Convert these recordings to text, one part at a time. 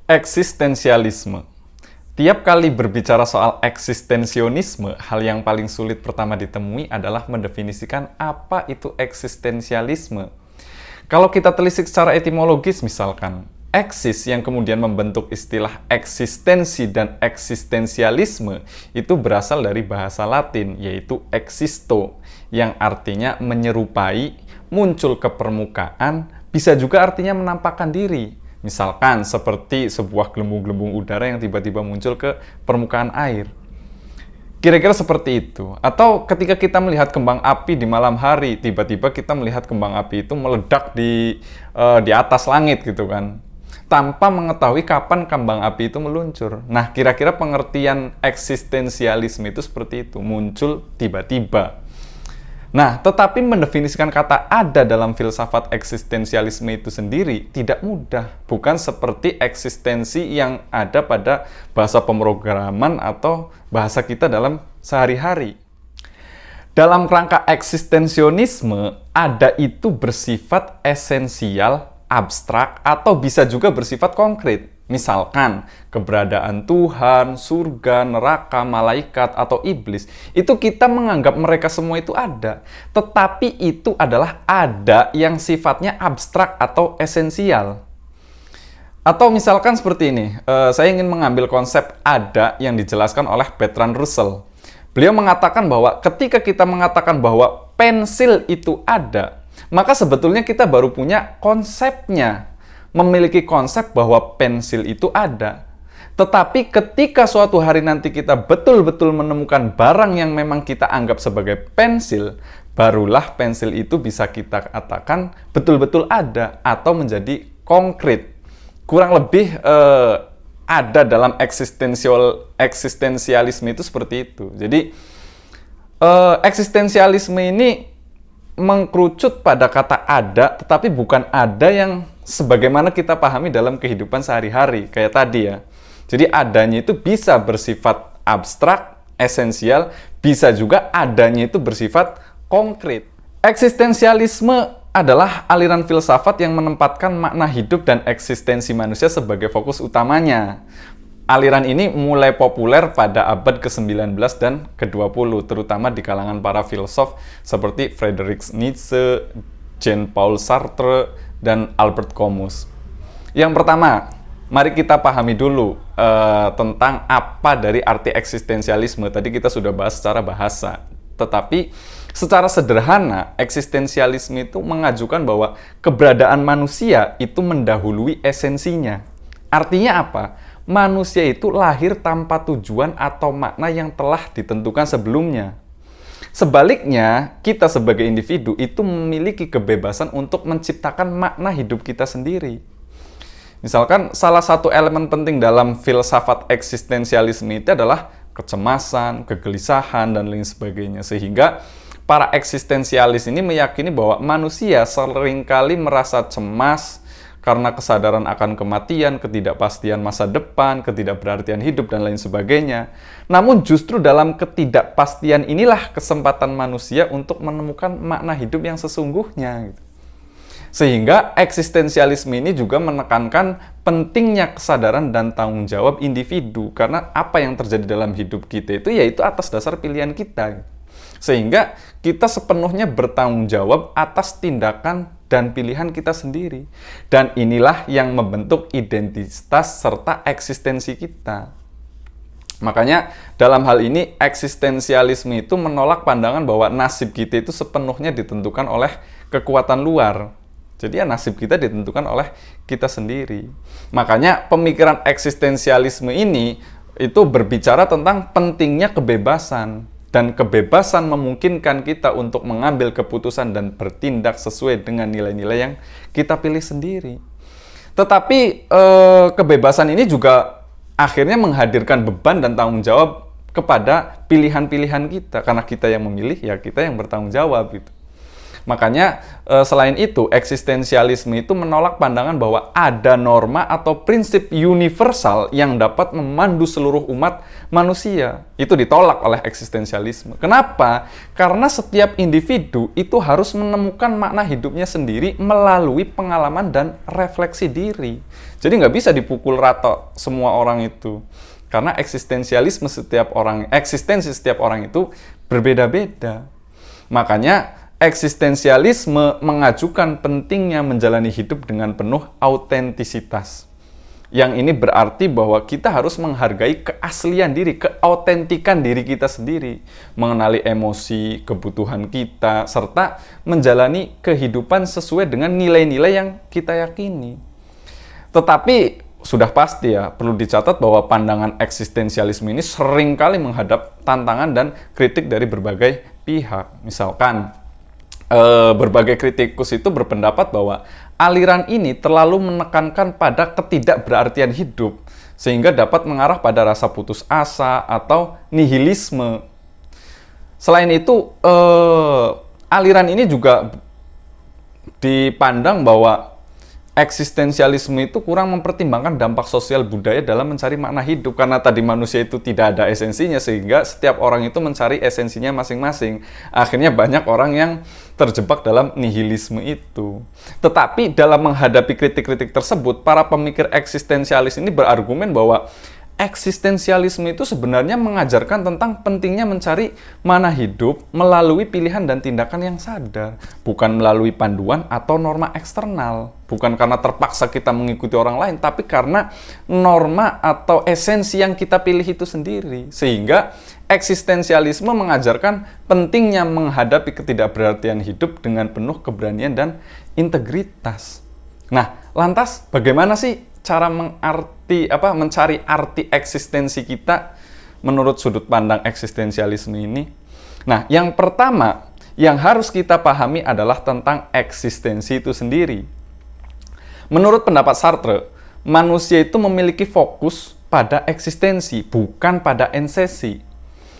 Eksistensialisme. Tiap kali berbicara soal eksistensionisme, hal yang paling sulit pertama ditemui adalah mendefinisikan apa itu eksistensialisme. Kalau kita telisik secara etimologis misalkan, eksis yang kemudian membentuk istilah eksistensi dan eksistensialisme itu berasal dari bahasa Latin, yaitu existo, yang artinya menyerupai, muncul ke permukaan, bisa juga artinya menampakkan diri. Misalkan seperti sebuah gelembung-gelembung udara yang tiba-tiba muncul ke permukaan air. Kira-kira seperti itu. Atau ketika kita melihat kembang api di malam hari, tiba-tiba kita melihat kembang api itu meledak di atas langit gitu kan. Tanpa mengetahui kapan kembang api itu meluncur. Nah, kira-kira pengertian eksistensialisme itu seperti itu, muncul tiba-tiba. Nah, tetapi mendefinisikan kata ada dalam filsafat eksistensialisme itu sendiri tidak mudah. Bukan seperti eksistensi yang ada pada bahasa pemrograman atau bahasa kita dalam sehari-hari. Dalam kerangka eksistensionisme, ada itu bersifat esensial, abstrak, atau bisa juga bersifat konkret. Misalkan, keberadaan Tuhan, surga, neraka, malaikat, atau iblis, itu kita menganggap mereka semua itu ada. Tetapi itu adalah ada yang sifatnya abstrak atau esensial. Atau misalkan seperti ini, saya ingin mengambil konsep ada yang dijelaskan oleh Bertrand Russell. Beliau mengatakan bahwa ketika kita mengatakan bahwa pensil itu ada, maka sebetulnya kita baru punya konsepnya. Memiliki konsep bahwa pensil itu ada. Tetapi ketika suatu hari nanti kita betul-betul menemukan barang yang memang kita anggap sebagai pensil, barulah pensil itu bisa kita katakan betul-betul ada atau menjadi konkret. Kurang lebih ada dalam eksistensialisme itu seperti itu. Jadi eksistensialisme ini mengkerucut pada kata ada, tetapi bukan ada yang sebagaimana kita pahami dalam kehidupan sehari-hari, kayak tadi ya. Jadi adanya itu bisa bersifat abstrak, esensial, bisa juga adanya itu bersifat konkret. Eksistensialisme adalah aliran filsafat yang menempatkan makna hidup dan eksistensi manusia sebagai fokus utamanya. Aliran ini mulai populer pada abad ke-19 dan ke-20, terutama di kalangan para filsuf seperti Friedrich Nietzsche, Jean-Paul Sartre, dan Albert Camus. Yang pertama, mari kita pahami dulu tentang apa dari arti eksistensialisme. Tadi kita sudah bahas secara bahasa. Tetapi secara sederhana, eksistensialisme itu mengajukan bahwa keberadaan manusia itu mendahului esensinya. Artinya apa? Manusia itu lahir tanpa tujuan atau makna yang telah ditentukan sebelumnya. Sebaliknya, kita sebagai individu itu memiliki kebebasan untuk menciptakan makna hidup kita sendiri. Misalkan, salah satu elemen penting dalam filsafat eksistensialisme itu adalah kecemasan, kegelisahan, dan lain sebagainya. Sehingga, para eksistensialis ini meyakini bahwa manusia seringkali merasa cemas, karena kesadaran akan kematian, ketidakpastian masa depan, ketidakberartian hidup, dan lain sebagainya. Namun justru dalam ketidakpastian inilah kesempatan manusia untuk menemukan makna hidup yang sesungguhnya. Sehingga eksistensialisme ini juga menekankan pentingnya kesadaran dan tanggung jawab individu. Karena apa yang terjadi dalam hidup kita itu yaitu atas dasar pilihan kita. Sehingga kita sepenuhnya bertanggung jawab atas tindakan dan pilihan kita sendiri. Dan inilah yang membentuk identitas serta eksistensi kita. Makanya dalam hal ini eksistensialisme itu menolak pandangan bahwa nasib kita itu sepenuhnya ditentukan oleh kekuatan luar. Jadi ya nasib kita ditentukan oleh kita sendiri. Makanya pemikiran eksistensialisme ini itu berbicara tentang pentingnya kebebasan. Dan kebebasan memungkinkan kita untuk mengambil keputusan dan bertindak sesuai dengan nilai-nilai yang kita pilih sendiri. Tetapi kebebasan ini juga akhirnya menghadirkan beban dan tanggung jawab kepada pilihan-pilihan kita. Karena kita yang memilih, ya kita yang bertanggung jawab. Gitu. Makanya selain itu, eksistensialisme itu menolak pandangan bahwa ada norma atau prinsip universal yang dapat memandu seluruh umat manusia. Itu ditolak oleh eksistensialisme. Kenapa? Karena setiap individu itu harus menemukan makna hidupnya sendiri melalui pengalaman dan refleksi diri. Jadi nggak bisa dipukul rata semua orang itu. Karena eksistensi setiap orang itu berbeda-beda. Makanya eksistensialisme mengajukan pentingnya menjalani hidup dengan penuh autentisitas. Yang ini berarti bahwa kita harus menghargai keaslian diri, keautentikan diri kita sendiri, mengenali emosi, kebutuhan kita, serta menjalani kehidupan sesuai dengan nilai-nilai yang kita yakini. Tetapi sudah pasti ya, perlu dicatat bahwa pandangan eksistensialisme ini seringkali menghadap tantangan dan kritik dari berbagai pihak. Misalkan, berbagai kritikus itu berpendapat bahwa aliran ini terlalu menekankan pada ketidakberartian hidup, sehingga dapat mengarah pada rasa putus asa atau nihilisme. Selain itu, aliran ini juga dipandang bahwa eksistensialisme itu kurang mempertimbangkan dampak sosial budaya dalam mencari makna hidup, karena tadi manusia itu tidak ada esensinya, sehingga setiap orang itu mencari esensinya masing-masing. Akhirnya banyak orang yang terjebak dalam nihilisme itu. Tetapi dalam menghadapi kritik-kritik tersebut, para pemikir eksistensialis ini berargumen bahwa eksistensialisme itu sebenarnya mengajarkan tentang pentingnya mencari makna hidup melalui pilihan dan tindakan yang sadar, bukan melalui panduan atau norma eksternal. Bukan karena terpaksa kita mengikuti orang lain, tapi karena norma atau esensi yang kita pilih itu sendiri. Sehingga eksistensialisme mengajarkan pentingnya menghadapi ketidakberartian hidup dengan penuh keberanian dan integritas. Nah, lantas bagaimana sih cara mencari arti eksistensi kita menurut sudut pandang eksistensialisme ini? Nah, yang pertama yang harus kita pahami adalah tentang eksistensi itu sendiri. Menurut pendapat Sartre, manusia itu memiliki fokus pada eksistensi, bukan pada ensesi.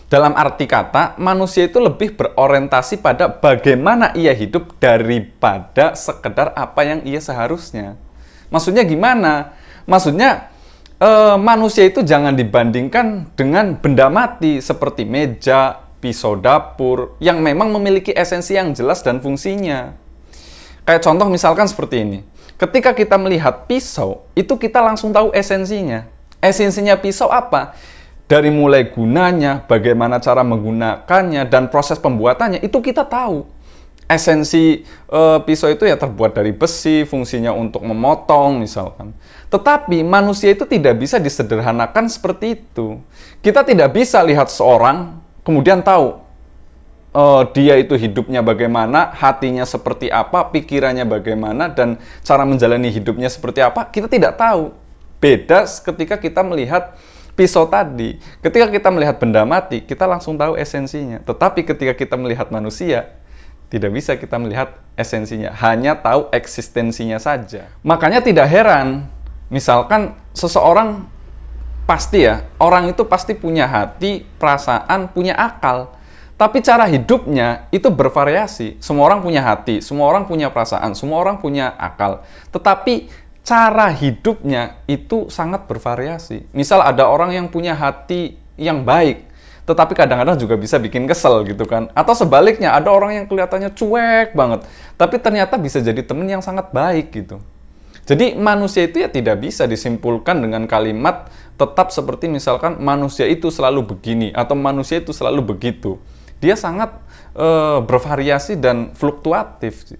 Dalam arti kata, manusia itu lebih berorientasi pada bagaimana ia hidup daripada sekedar apa yang ia seharusnya. Maksudnya gimana? Maksudnya, manusia itu jangan dibandingkan dengan benda mati seperti meja, pisau dapur, yang memang memiliki esensi yang jelas dan fungsinya. Kayak contoh misalkan seperti ini. Ketika kita melihat pisau, itu kita langsung tahu esensinya. Esensinya pisau apa? Dari mulai gunanya, bagaimana cara menggunakannya, dan proses pembuatannya, itu kita tahu. Esensi pisau itu ya terbuat dari besi, fungsinya untuk memotong misalkan. Tetapi manusia itu tidak bisa disederhanakan seperti itu. Kita tidak bisa lihat seorang, kemudian tahu dia itu hidupnya bagaimana, hatinya seperti apa, pikirannya bagaimana, dan cara menjalani hidupnya seperti apa, kita tidak tahu. Beda ketika kita melihat pisau tadi. Ketika kita melihat benda mati, kita langsung tahu esensinya. Tetapi ketika kita melihat manusia, tidak bisa kita melihat esensinya, hanya tahu eksistensinya saja. Makanya tidak heran, misalkan seseorang pasti ya, orang itu pasti punya hati, perasaan, punya akal. Tapi cara hidupnya itu bervariasi. Semua orang punya hati, semua orang punya perasaan, semua orang punya akal. Tetapi cara hidupnya itu sangat bervariasi. Misal ada orang yang punya hati yang baik, tetapi kadang-kadang juga bisa bikin kesel gitu kan. Atau sebaliknya, ada orang yang kelihatannya cuek banget, tapi ternyata bisa jadi teman yang sangat baik gitu. Jadi manusia itu ya tidak bisa disimpulkan dengan kalimat tetap seperti misalkan manusia itu selalu begini atau manusia itu selalu begitu. Dia sangat bervariasi dan fluktuatif.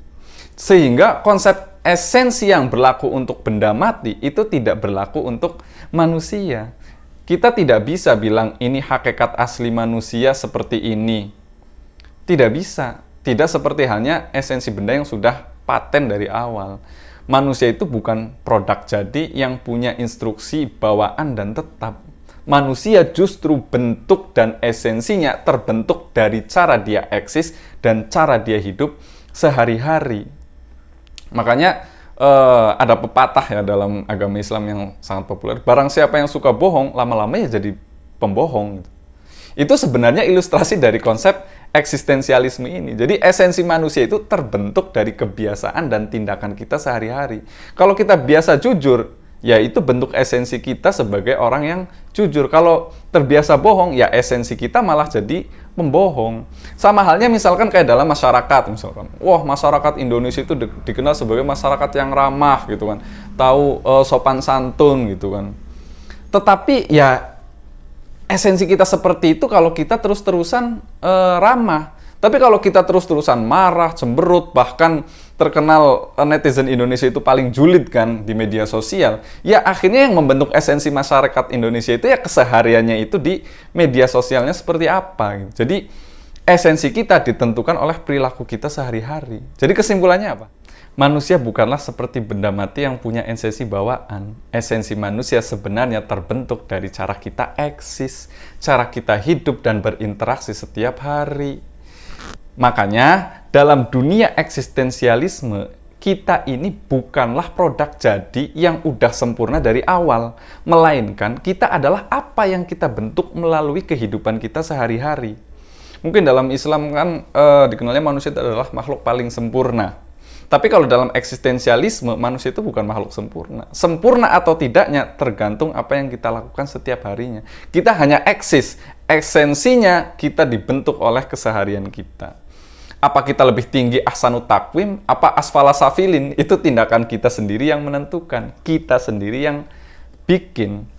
Sehingga konsep esensi yang berlaku untuk benda mati itu tidak berlaku untuk manusia. Kita tidak bisa bilang ini hakikat asli manusia seperti ini. Tidak bisa. Tidak seperti halnya esensi benda yang sudah paten dari awal. Manusia itu bukan produk jadi yang punya instruksi, bawaan, dan tetap. Manusia justru bentuk dan esensinya terbentuk dari cara dia eksis dan cara dia hidup sehari-hari. Makanya ada pepatah ya dalam agama Islam yang sangat populer. Barang siapa yang suka bohong, lama-lama ya jadi pembohong. Itu sebenarnya ilustrasi dari konsep eksistensialisme ini. Jadi esensi manusia itu terbentuk dari kebiasaan dan tindakan kita sehari-hari. Kalau kita biasa jujur, ya itu bentuk esensi kita sebagai orang yang jujur. Kalau terbiasa bohong, ya esensi kita malah jadi membohong. Sama halnya misalkan kayak dalam masyarakat, misalkan, wah masyarakat Indonesia itu dikenal sebagai masyarakat yang ramah gitu kan, tahu sopan santun gitu kan. Tetapi ya esensi kita seperti itu kalau kita terus-terusan ramah. Tapi kalau kita terus-terusan marah, cemberut, bahkan terkenal netizen Indonesia itu paling julid kan di media sosial, ya akhirnya yang membentuk esensi masyarakat Indonesia itu ya kesehariannya itu di media sosialnya seperti apa. Jadi esensi kita ditentukan oleh perilaku kita sehari-hari. Jadi kesimpulannya apa? Manusia bukanlah seperti benda mati yang punya esensi bawaan. Esensi manusia sebenarnya terbentuk dari cara kita eksis, cara kita hidup dan berinteraksi setiap hari. Makanya, dalam dunia eksistensialisme, kita ini bukanlah produk jadi yang udah sempurna dari awal. Melainkan, kita adalah apa yang kita bentuk melalui kehidupan kita sehari-hari. Mungkin dalam Islam kan dikenalnya manusia adalah makhluk paling sempurna. Tapi kalau dalam eksistensialisme, manusia itu bukan makhluk sempurna. Sempurna atau tidaknya tergantung apa yang kita lakukan setiap harinya. Kita hanya eksis. Esensinya kita dibentuk oleh keseharian kita. Apa kita lebih tinggi ahsanut taqwim, apa asfala safilin, itu tindakan kita sendiri yang menentukan. Kita sendiri yang bikin.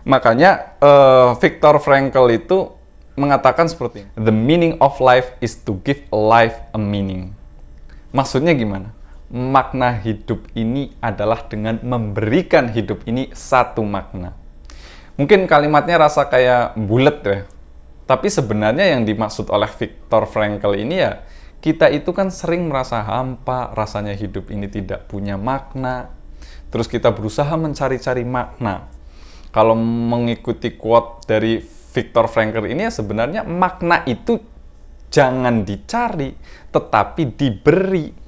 Makanya Viktor Frankl itu mengatakan seperti ini. The meaning of life is to give life a meaning. Maksudnya gimana? Makna hidup ini adalah dengan memberikan hidup ini satu makna. Mungkin kalimatnya rasa kayak bulet ya. Tapi sebenarnya yang dimaksud oleh Viktor Frankl ini ya, kita itu kan sering merasa hampa, rasanya hidup ini tidak punya makna. Terus kita berusaha mencari-cari makna. Kalau mengikuti quote dari Viktor Frankl ini ya sebenarnya makna itu jangan dicari, tetapi diberi.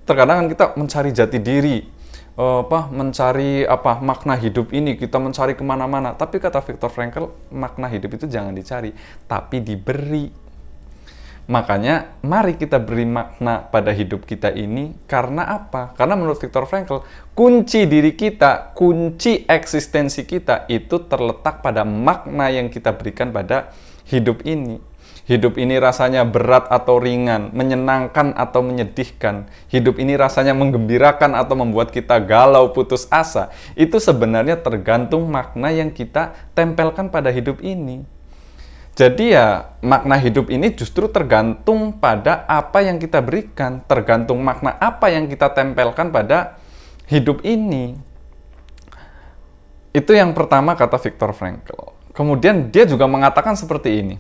Terkadang kan kita mencari jati diri, mencari makna hidup ini, kita mencari kemana-mana. Tapi kata Viktor Frankl, makna hidup itu jangan dicari, tapi diberi. Makanya mari kita beri makna pada hidup kita ini. Karena apa? Karena menurut Viktor Frankl, kunci diri kita, kunci eksistensi kita itu terletak pada makna yang kita berikan pada hidup ini. Hidup ini rasanya berat atau ringan, menyenangkan atau menyedihkan. Hidup ini rasanya menggembirakan atau membuat kita galau, putus asa. Itu sebenarnya tergantung makna yang kita tempelkan pada hidup ini. Jadi ya, makna hidup ini justru tergantung pada apa yang kita berikan, tergantung makna apa yang kita tempelkan pada hidup ini. Itu yang pertama kata Viktor Frankl. Kemudian dia juga mengatakan seperti ini.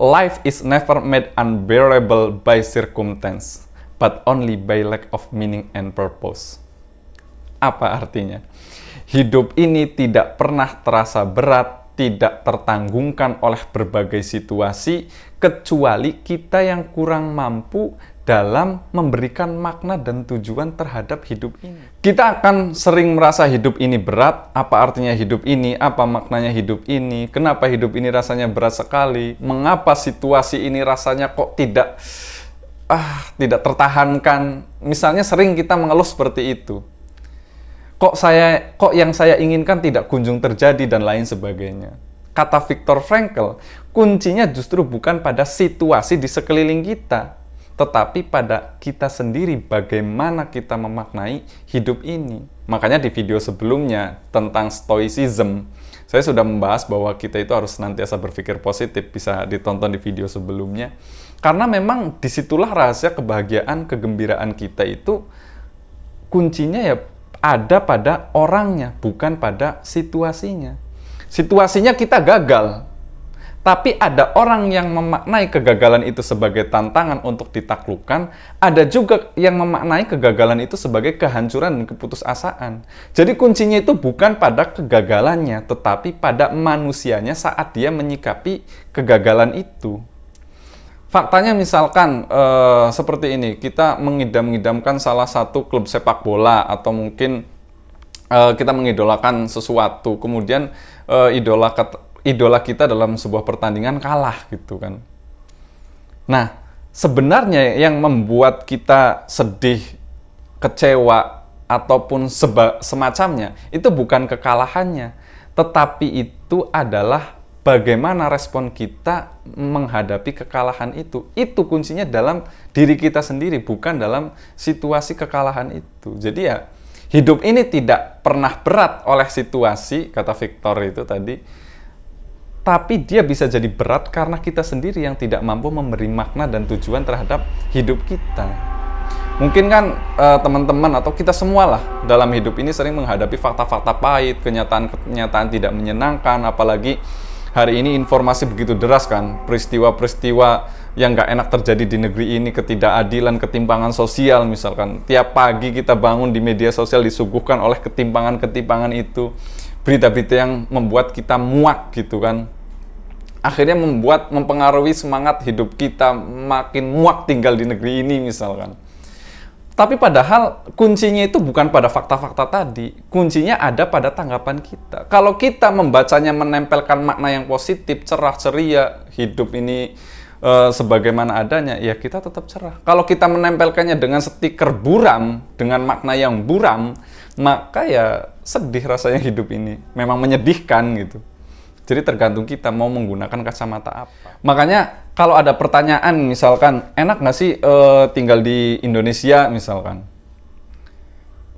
Life is never made unbearable by circumstance, but only by lack of meaning and purpose. Apa artinya? Hidup ini tidak pernah terasa berat, tidak tertanggungkan oleh berbagai situasi, kecuali kita yang kurang mampu dalam memberikan makna dan tujuan terhadap hidup ini. Kita akan sering merasa hidup ini berat. Apa artinya hidup ini? Apa maknanya hidup ini? Kenapa hidup ini rasanya berat sekali? Mengapa situasi ini rasanya kok tidak tertahankan? Misalnya sering kita mengeluh seperti itu. Kok yang saya inginkan tidak kunjung terjadi dan lain sebagainya. Kata Viktor Frankl, kuncinya justru bukan pada situasi di sekeliling kita, tetapi pada kita sendiri bagaimana kita memaknai hidup ini. Makanya di video sebelumnya tentang stoicism, saya sudah membahas bahwa kita itu harus senantiasa berpikir positif, bisa ditonton di video sebelumnya. Karena memang disitulah rahasia kebahagiaan, kegembiraan kita itu kuncinya ya ada pada orangnya, bukan pada situasinya. Situasinya kita gagal, tapi ada orang yang memaknai kegagalan itu sebagai tantangan untuk ditaklukkan, ada juga yang memaknai kegagalan itu sebagai kehancuran dan keputusasaan. Jadi kuncinya itu bukan pada kegagalannya, tetapi pada manusianya saat dia menyikapi kegagalan itu. Faktanya misalkan seperti ini, kita mengidam-idamkan salah satu klub sepak bola atau mungkin kita mengidolakan sesuatu, kemudian idola kita dalam sebuah pertandingan kalah gitu kan. Nah, sebenarnya yang membuat kita sedih, kecewa, ataupun semacamnya, itu bukan kekalahannya, tetapi itu adalah bagaimana respon kita menghadapi kekalahan itu. Itu kuncinya dalam diri kita sendiri, bukan dalam situasi kekalahan itu. Jadi ya, hidup ini tidak pernah berat oleh situasi, kata Victor itu tadi, tapi dia bisa jadi berat karena kita sendiri yang tidak mampu memberi makna dan tujuan terhadap hidup kita. Mungkin kan teman-teman atau kita semua lah dalam hidup ini sering menghadapi fakta-fakta pahit, kenyataan-kenyataan tidak menyenangkan, apalagi hari ini informasi begitu deras kan, peristiwa-peristiwa yang nggak enak terjadi di negeri ini, ketidakadilan, ketimpangan sosial misalkan. Tiap pagi kita bangun di media sosial disuguhkan oleh ketimpangan-ketimpangan itu, berita-berita yang membuat kita muak gitu kan. Akhirnya mempengaruhi semangat hidup kita, makin muak tinggal di negeri ini misalkan. Tapi padahal kuncinya itu bukan pada fakta-fakta tadi, kuncinya ada pada tanggapan kita. Kalau kita membacanya menempelkan makna yang positif, cerah, ceria, hidup ini sebagaimana adanya, ya kita tetap cerah. Kalau kita menempelkannya dengan stiker buram, dengan makna yang buram, maka ya sedih rasanya hidup ini. Memang menyedihkan gitu. Jadi tergantung kita mau menggunakan kacamata apa. Makanya kalau ada pertanyaan misalkan, enak nggak sih tinggal di Indonesia misalkan?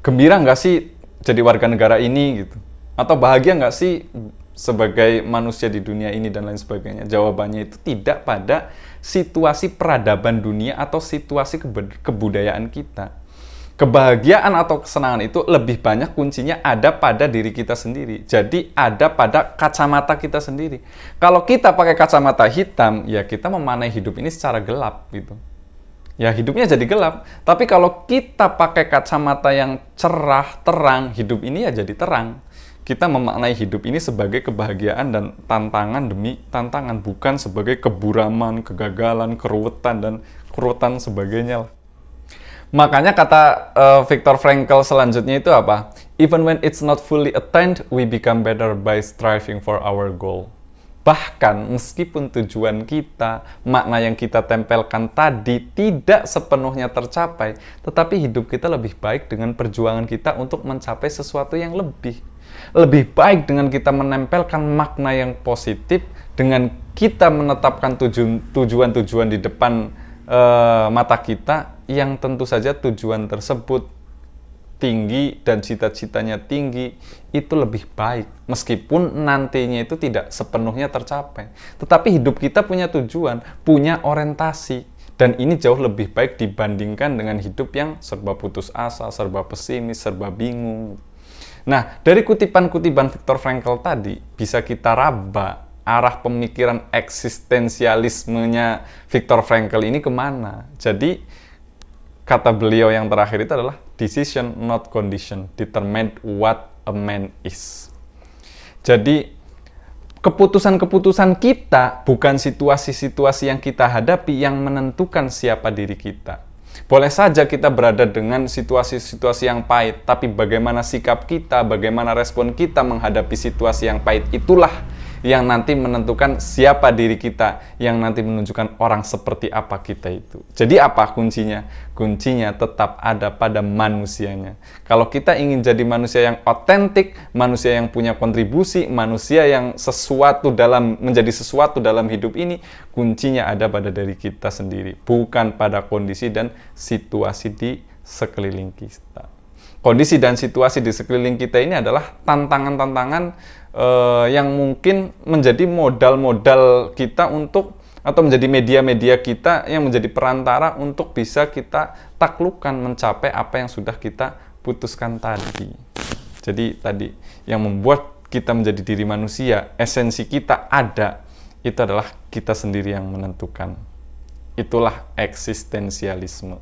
Gembira nggak sih jadi warga negara ini gitu? Atau bahagia nggak sih sebagai manusia di dunia ini dan lain sebagainya? Jawabannya itu tidak pada situasi peradaban dunia atau situasi kebudayaan kita. Kebahagiaan atau kesenangan itu lebih banyak kuncinya ada pada diri kita sendiri. Jadi ada pada kacamata kita sendiri. Kalau kita pakai kacamata hitam, ya kita memaknai hidup ini secara gelap gitu. Ya hidupnya jadi gelap. Tapi kalau kita pakai kacamata yang cerah, terang, hidup ini ya jadi terang. Kita memaknai hidup ini sebagai kebahagiaan dan tantangan demi tantangan, bukan sebagai keburaman, kegagalan, keruwetan sebagainya lah. Makanya kata Viktor Frankl selanjutnya itu apa? Even when it's not fully attained, we become better by striving for our goal. Bahkan meskipun tujuan kita, makna yang kita tempelkan tadi tidak sepenuhnya tercapai, tetapi hidup kita lebih baik dengan perjuangan kita untuk mencapai sesuatu yang lebih. Lebih baik dengan kita menempelkan makna yang positif, dengan kita menetapkan tujuan-tujuan di depan mata kita, yang tentu saja tujuan tersebut tinggi dan cita-citanya tinggi, itu lebih baik meskipun nantinya itu tidak sepenuhnya tercapai. Tetapi hidup kita punya tujuan, punya orientasi, dan ini jauh lebih baik dibandingkan dengan hidup yang serba putus asa, serba pesimis, serba bingung. Nah, dari kutipan-kutipan Viktor Frankl tadi bisa kita raba arah pemikiran eksistensialismenya Viktor Frankl ini kemana. Jadi kata beliau yang terakhir itu adalah decision not condition determine what a man is. Jadi keputusan-keputusan kita bukan situasi-situasi yang kita hadapi yang menentukan siapa diri kita. Boleh saja kita berada dengan situasi-situasi yang pahit, tapi bagaimana sikap kita, bagaimana respon kita menghadapi situasi yang pahit, itulah yang nanti menentukan siapa diri kita, yang nanti menunjukkan orang seperti apa kita itu. Jadi apa kuncinya? Kuncinya tetap ada pada manusianya. Kalau kita ingin jadi manusia yang otentik, manusia yang punya kontribusi, manusia yang menjadi sesuatu dalam hidup ini, kuncinya ada pada diri kita sendiri, bukan pada kondisi dan situasi di sekeliling kita. Kondisi dan situasi di sekeliling kita ini adalah tantangan-tantangan yang mungkin menjadi modal-modal kita untuk, atau menjadi media-media kita yang menjadi perantara untuk bisa kita taklukkan, mencapai apa yang sudah kita putuskan tadi. Jadi tadi yang membuat kita menjadi diri manusia, esensi kita ada, itu adalah kita sendiri yang menentukan. Itulah eksistensialisme.